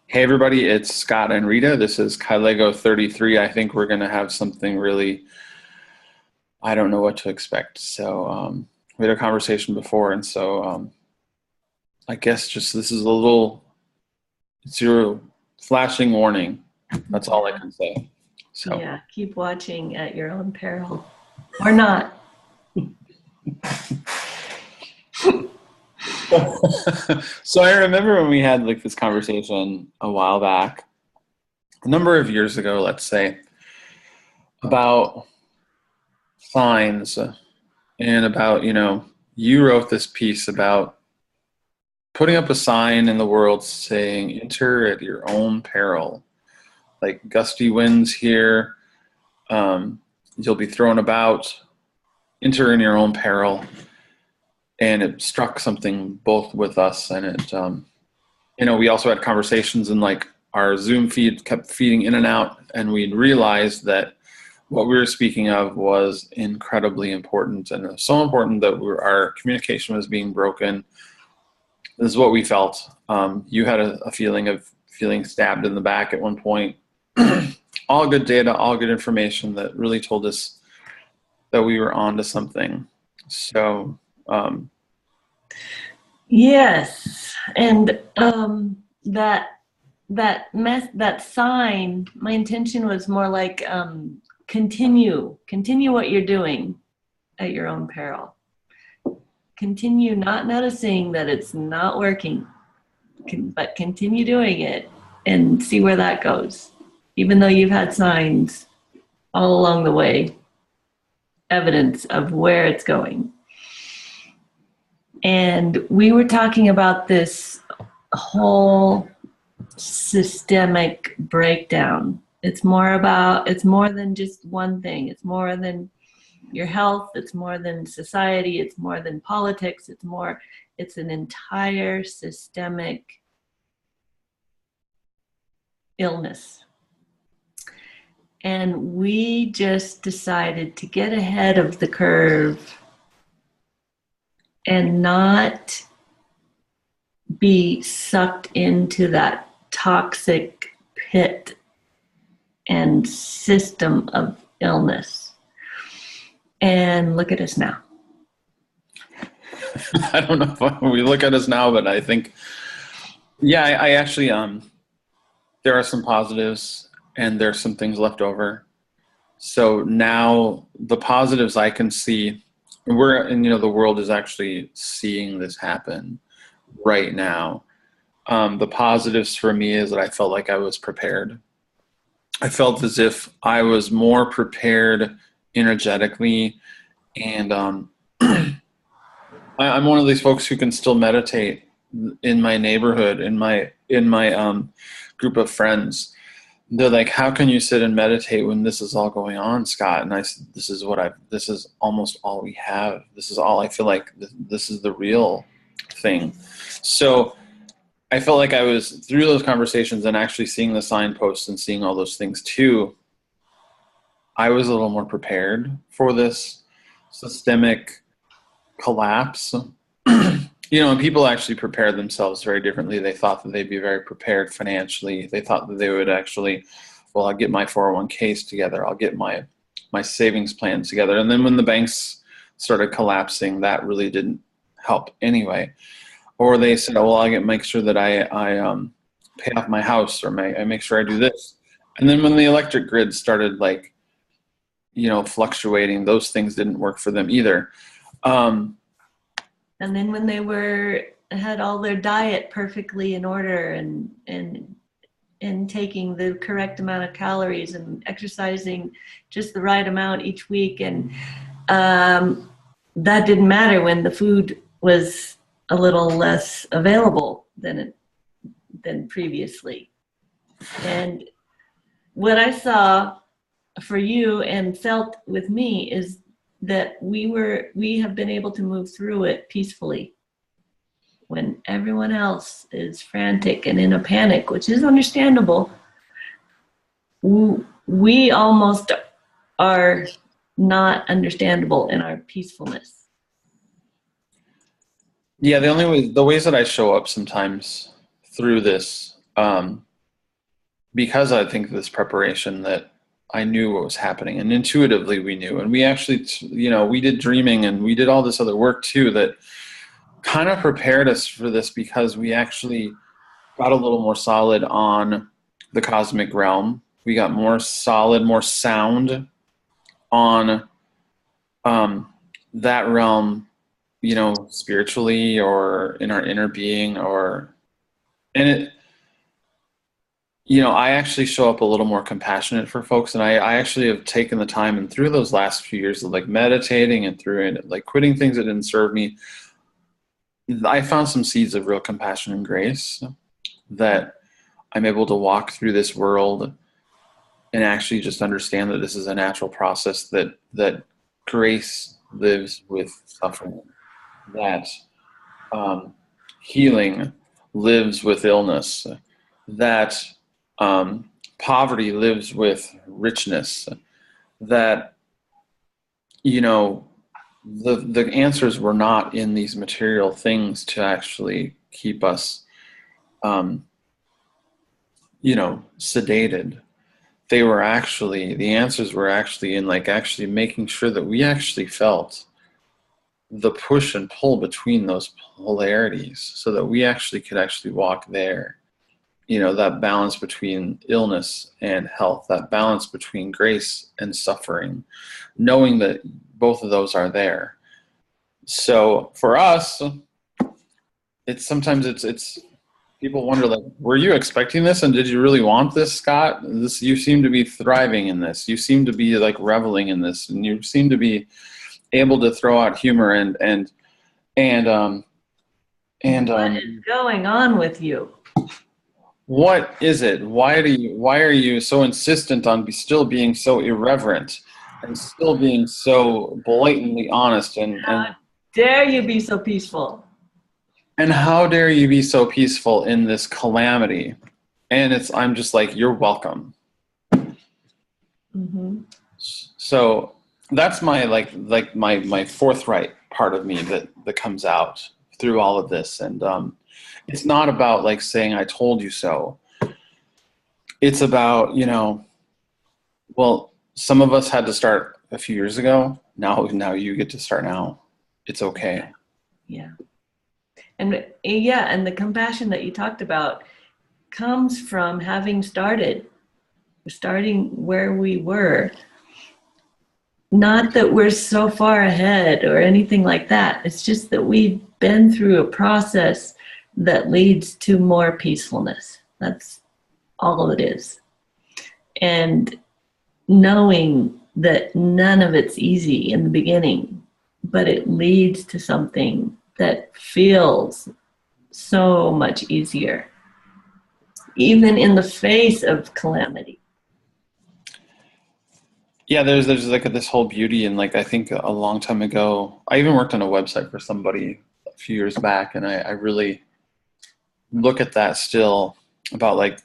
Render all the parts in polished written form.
Hey everybody, it's Scott and Rita. This is Kylego 33. I think we're going to have something really, I don't know what to expect. We had a conversation before, and I guess just this is a little zero flashing warning. That's all I can say. So Yeah, keep watching at your own peril. Or not. so I remember when we had like this conversation a while back, a number of years ago, let's say, about signs and about, you wrote this piece about putting up a sign in the world saying, enter at your own peril. Like gusty winds here, you'll be thrown about, enter in your own peril. And it struck something both with us, and we also had conversations, and like our Zoom feed kept feeding in and out, and we'd realized that what we were speaking of was incredibly important, and it was so important that our communication was being broken. This is what we felt. You had a feeling of feeling stabbed in the back at one point. All good data, all good information that really told us that we were onto something. So, yes, and that sign. My intention was more like continue what you're doing at your own peril. Continue not noticing that it's not working, but continue doing it and see where that goes. Even though you've had signs all along the way, evidence of where it's going. And we were talking about this whole systemic breakdown. It's more than just one thing. It's more than your health. It's more than society. It's more than politics. It's an entire systemic illness. And we just decided to get ahead of the curve and not be sucked into that toxic pit and system of illness. And look at us now. I don't know if we look at us now, but I think, I actually, there are some positives and there's some things left over. So now the positives I can see, the world is actually seeing this happen right now. The positives for me is that I felt like I was prepared. I felt as if I was more prepared energetically, and I'm one of these folks who can still meditate in my neighborhood, in my group of friends. They're like, how can you sit and meditate when this is all going on, Scott? And I said, this is almost all we have. This is all I feel like. This is the real thing. So I felt like I was, through those conversations and actually seeing the signposts and seeing all those things too, I was a little more prepared for this systemic collapse. And people actually prepared themselves very differently. They thought that they'd be very prepared financially. They thought that they would actually, I'll get my 401ks together. I'll get my savings plans together. And then when the banks started collapsing, that really didn't help anyway. Or they said, I'll make sure that I pay off my house, or I make sure I do this. And then when the electric grid started fluctuating, those things didn't work for them either. And then when they had all their diet perfectly in order and taking the correct amount of calories and exercising just the right amount each week, and that didn't matter when the food was a little less available than previously. And what I saw for you and felt with me is that we have been able to move through it peacefully when everyone else is frantic and in a panic, which is understandable. We almost are not understandable in our peacefulness. Yeah, the ways that I show up sometimes through this because I think of this preparation that I knew what was happening, and intuitively we knew. And we actually, we did dreaming and we did all this other work too that kind of prepared us for this, because we actually got a little more solid on the cosmic realm. We got more solid, more sound on that realm, spiritually or in our inner being, and it, I actually show up a little more compassionate for folks. And I actually have taken the time, and through those last few years of like meditating and through it, like quitting things that didn't serve me, I found some seeds of real compassion and grace that I'm able to walk through this world and actually just understand that this is a natural process, that grace lives with suffering, that healing lives with illness, that poverty lives with richness, that, the answers were not in these material things to actually keep us, sedated. The answers were actually in like actually making sure that we actually felt the push and pull between those polarities, so that we actually could actually walk there. That balance between illness and health, that balance between grace and suffering, knowing that both of those are there. So for us, it's people wonder, like, were you expecting this, and did you really want this, Scott? You seem to be thriving in this. You seem to be like reveling in this, and you seem to be able to throw out humor and what is going on with you? What is it? Why are you so insistent on still being so irreverent and still being so blatantly honest, and How dare you be so peaceful? And how dare you be so peaceful in this calamity? And I'm just like, you're welcome. Mm-hmm. So that's my my forthright part of me that comes out through all of this. And it's not about like saying I told you so. It's about, well, some of us had to start a few years ago. Now you get to start now. It's okay. Yeah. And the compassion that you talked about comes from having starting where we were. Not that we're so far ahead or anything like that. It's just that we've been through a process that leads to more peacefulness. That's all it is. And knowing that none of it's easy in the beginning, but it leads to something that feels so much easier, even in the face of calamity. Yeah, there's like this whole beauty, and like I think a long time ago, I even worked on a website for somebody a few years back, and I really look at that still, about like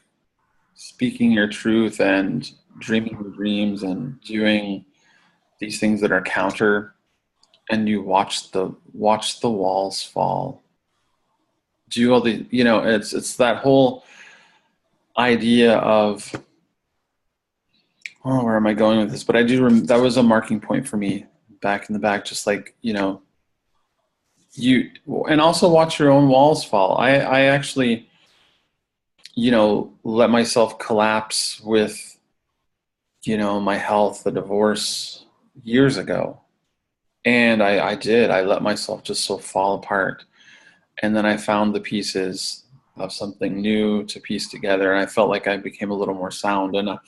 speaking your truth and dreaming your dreams and doing these things that are counter, and you watch the walls fall. Do all the it's that whole idea of, oh, where am I going with this? But I do that was a marking point for me back in the back, just like, you and also watch your own walls fall. I actually, let myself collapse with, my health, the divorce years ago. And I let myself just so fall apart. And then I found the pieces of something new to piece together. And I felt like I became a little more sound. And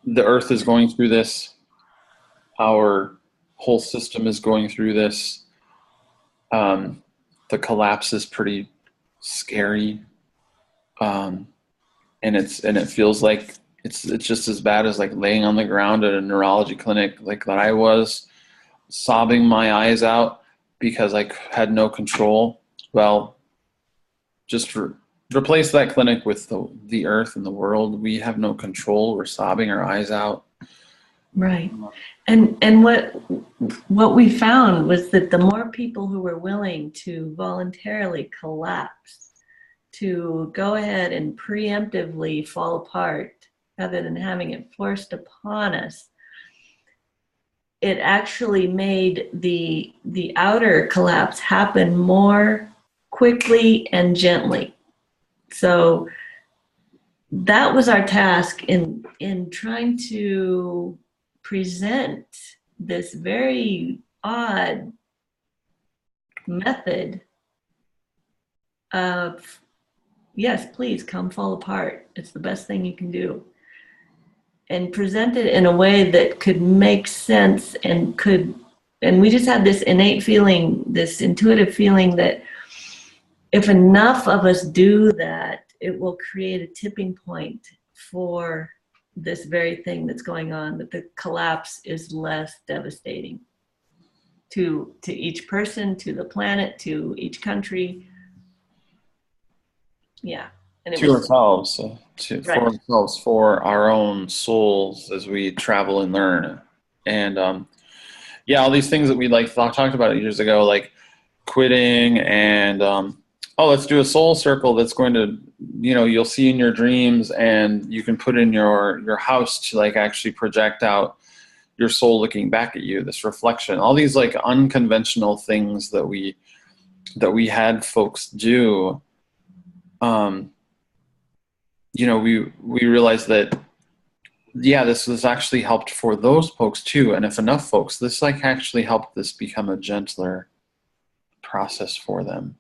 the earth is going through this. Our whole system is going through this. The collapse is pretty scary. And it feels like it's just as bad as like laying on the ground at a neurology clinic, like that I was, sobbing my eyes out because I had no control. Well, just replace that clinic with the earth and the world. We have no control. We're sobbing our eyes out. Right. And what we found was that the more people who were willing to voluntarily collapse, to go ahead and preemptively fall apart rather than having it forced upon us, it actually made the outer collapse happen more quickly and gently. So that was our task in trying to present this very odd method of, yes, please come fall apart. It's the best thing you can do. And present it in a way that could make sense and we just had this innate feeling, this intuitive feeling that if enough of us do that, it will create a tipping point for this very thing that's going on, that the collapse is less devastating to each person, to the planet, to each country. Yeah. And it To was, ourselves, right. for ourselves, for our own souls as we travel and learn. And yeah, all these things that we like talked about years ago, like quitting and oh, let's do a soul circle that's going to, you'll see in your dreams, and you can put in your house to like actually project out your soul looking back at you, this reflection, all these like unconventional things that we had folks do. We realized that, yeah, this actually helped for those folks too. And if enough folks, this like actually helped this become a gentler process for them.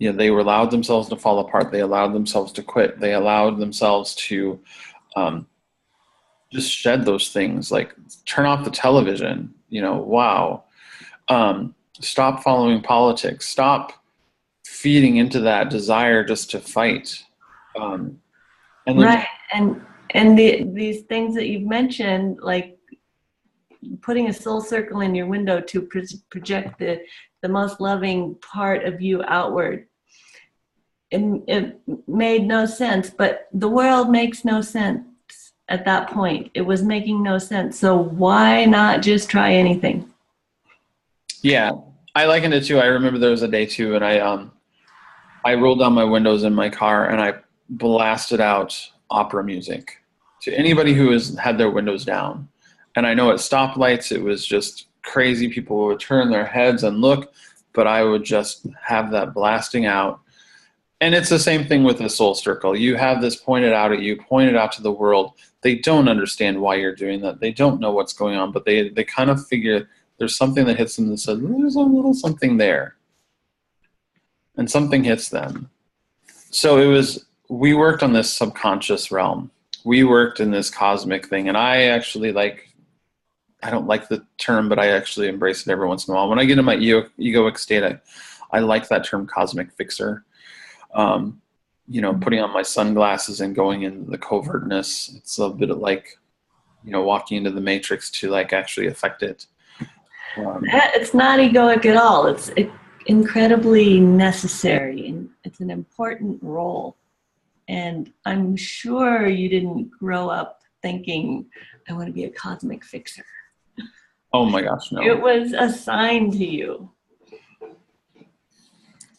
They were allowed themselves to fall apart. They allowed themselves to quit. They allowed themselves to just shed those things, like turn off the television, wow. Stop following politics. Stop feeding into that desire just to fight. And then, right. And these things that you've mentioned, like putting a soul circle in your window to project the most loving part of you outward. It made no sense, but the world makes no sense at that point. It was making no sense. So why not just try anything? Yeah, I likened it too. I remember there was a day too, and I rolled down my windows in my car and I blasted out opera music to anybody who has had their windows down. And I know at stoplights it was just crazy. People would turn their heads and look, but I would just have that blasting out. And it's the same thing with the soul circle. You have this pointed out at you, pointed out to the world. They don't understand why you're doing that. They don't know what's going on, but they kind of figure there's something that hits them that says, there's a little something there. And something hits them. So we worked on this subconscious realm. We worked in this cosmic thing. And I actually I don't like the term, but I actually embrace it every once in a while. When I get in my egoic state, I like that term cosmic fixer. Putting on my sunglasses and going into the covertness. It's a bit of like, walking into the matrix to like actually affect it. It's not egoic at all. It's incredibly necessary, and it's an important role. And I'm sure you didn't grow up thinking, I want to be a cosmic fixer. Oh my gosh, no. It was assigned to you.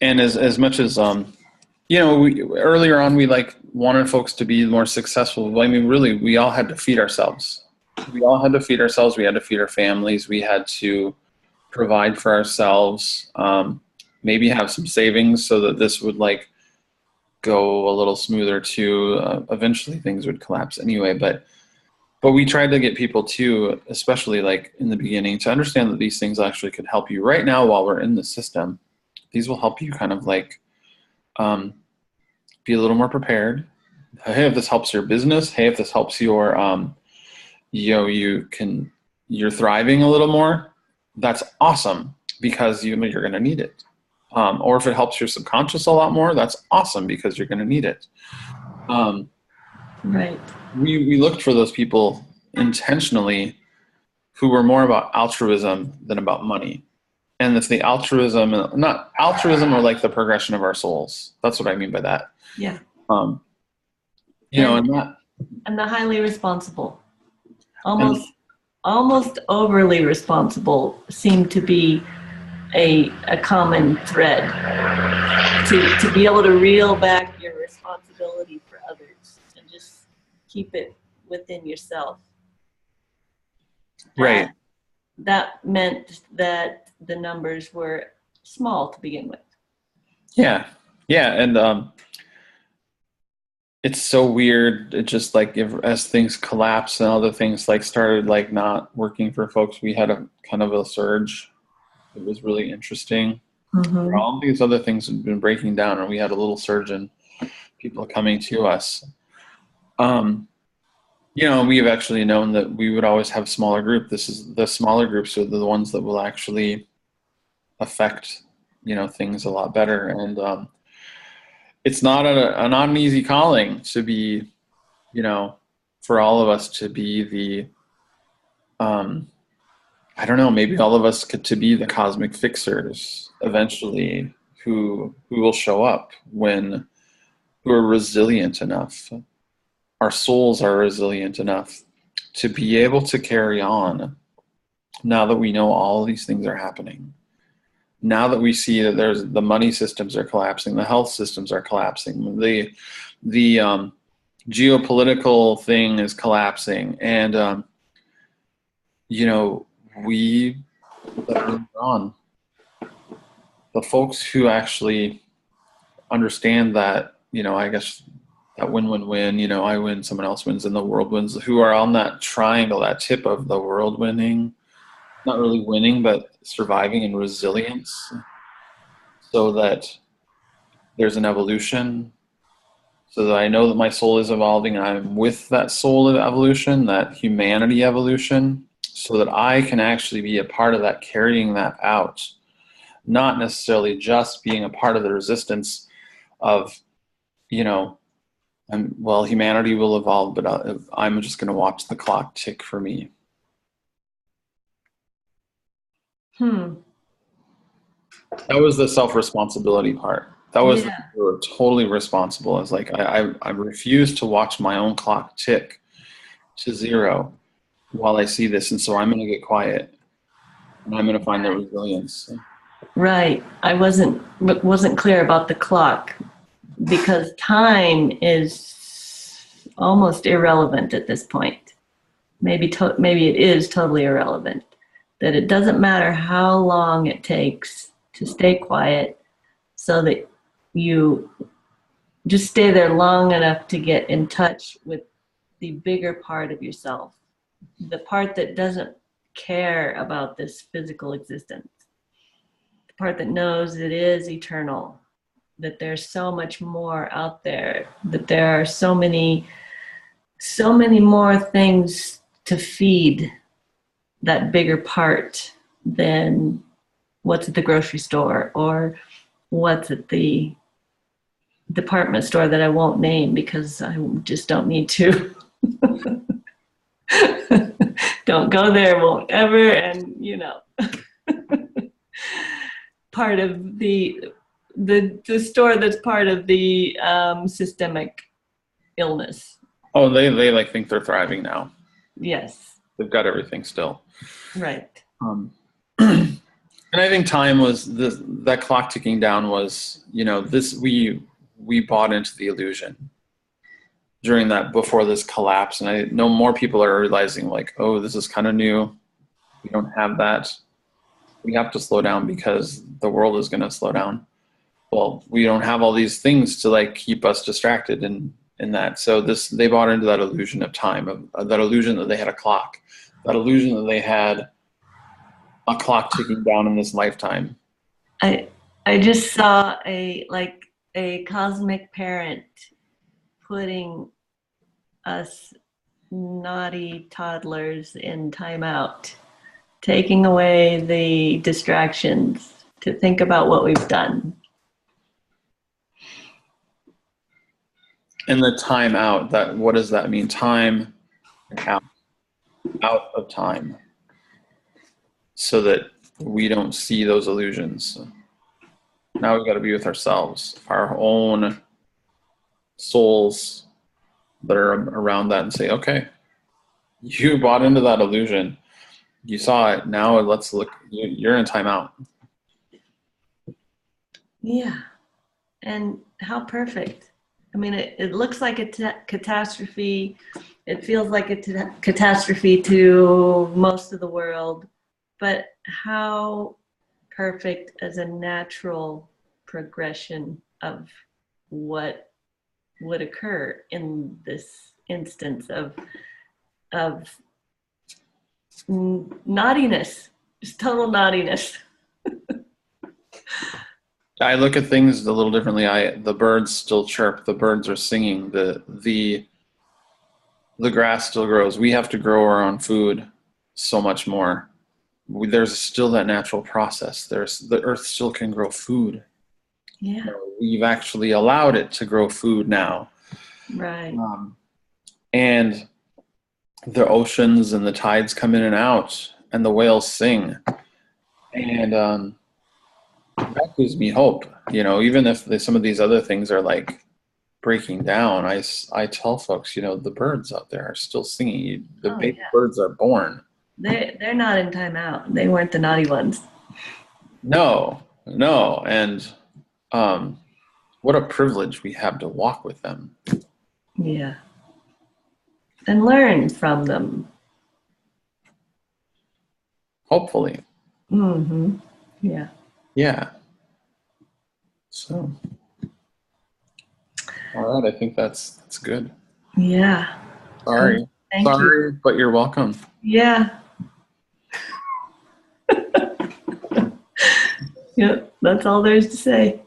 And as much as earlier on we like wanted folks to be more successful. I mean, really, we all had to feed ourselves. We all had to feed ourselves. We had to feed our families. We had to provide for ourselves. Maybe have some savings so that this would like go a little smoother too. Eventually, things would collapse anyway. But we tried to get people to, especially like in the beginning, to understand that these things actually could help you right now while we're in the system. These will help you kind of like be a little more prepared. Hey, if this helps your business, hey, if this helps your, you're thriving a little more, that's awesome because you're going to need it. Or if it helps your subconscious a lot more, that's awesome because you're going to need it. Right. We looked for those people intentionally who were more about altruism than about money. And it's the altruism, not altruism or like the progression of our souls. That's what I mean by that. Yeah. And the highly responsible, almost overly responsible seem to be a common thread to be able to reel back your responsibility for others and just keep it within yourself. Right. That meant that the numbers were small to begin with. Yeah. Yeah. And it's so weird. It just like as things collapse and other things like started like not working for folks, we had a kind of a surge. It was really interesting. Mm-hmm. All these other things had been breaking down, and we had a little surge in people coming to us. We've actually known that we would always have smaller group. This is the smaller groups are the ones that will actually affect, things a lot better. And it's not an easy calling to be, for all of us to be the, I don't know, maybe all of us to be the cosmic fixers eventually who will show up who are resilient enough. Our souls are resilient enough to be able to carry on now that we know all these things are happening. Now that we see that the money systems are collapsing, the health systems are collapsing, the geopolitical thing is collapsing, and we let it on. The folks who actually understand that, I guess that win-win-win, I win, someone else wins, and the world wins, who are on that triangle, that tip of the world winning, not really winning, but surviving and resilience, so that there's an evolution, so that I know that my soul is evolving, and I'm with that soul of evolution, that humanity evolution, so that I can actually be a part of that, carrying that out, not necessarily just being a part of the resistance of, humanity will evolve, but I'm just going to watch the clock tick for me. That was the self-responsibility part. That was we were totally responsible. It's like I refuse to watch my own clock tick to zero while I see this, and so I'm going to get quiet, and I'm going to find that resilience. Right. I wasn't clear about the clock, because time is almost irrelevant at this point. Maybe it is totally irrelevant. That it doesn't matter how long it takes to stay quiet, so that you just stay there long enough to get in touch with the bigger part of yourself, the part that doesn't care about this physical existence, the part that knows it is eternal, that there's so much more out there, that there are so many more things to feed that bigger part than what's at the grocery store or what's at the department store that I won't name because I just don't need to. Don't go there, won't ever, and part of the store that's part of the systemic illness. Oh, they think they're thriving now. Yes. They've got everything still. Right. And I think time was that clock ticking down was, we bought into the illusion during that, before this collapse. And I know more people are realizing like, oh, this is kind of new. We don't have that. We have to slow down because the world is going to slow down. Well, we don't have all these things to like keep us distracted in that. So they bought into that illusion of time, of that illusion that they had a clock, that illusion that they had a clock ticking down in this lifetime. I just saw a cosmic parent putting us naughty toddlers in timeout, taking away the distractions to think about what we've done. And the time out, what does that mean? Time out of time, so that we don't see those illusions. Now we've got to be with ourselves, our own souls that are around that, and say, okay, you bought into that illusion. You saw it. Now let's look. You're in timeout. Yeah. And how perfect. I mean, it looks like a catastrophe. It feels like a catastrophe to most of the world. But how perfect as a natural progression of what would occur in this instance of naughtiness, just total naughtiness. I look at things a little differently. The birds still chirp. The birds are singing. The grass still grows. We have to grow our own food so much more. There's still that natural process. The earth still can grow food. Yeah. We've actually allowed it to grow food now. Right. And the oceans and the tides come in and out, and the whales sing. And that gives me hope. Even if some of these other things are like breaking down, I tell folks, the birds out there are still singing. The baby birds are born. They're not in timeout. They weren't the naughty ones. No. And what a privilege we have to walk with them. Yeah. And learn from them. Hopefully. Mm-hmm. Yeah. Yeah. So, all right. I think that's good. Yeah. Sorry. Thank Sorry, you. but you're welcome. Yeah. Yep. That's all there is to say.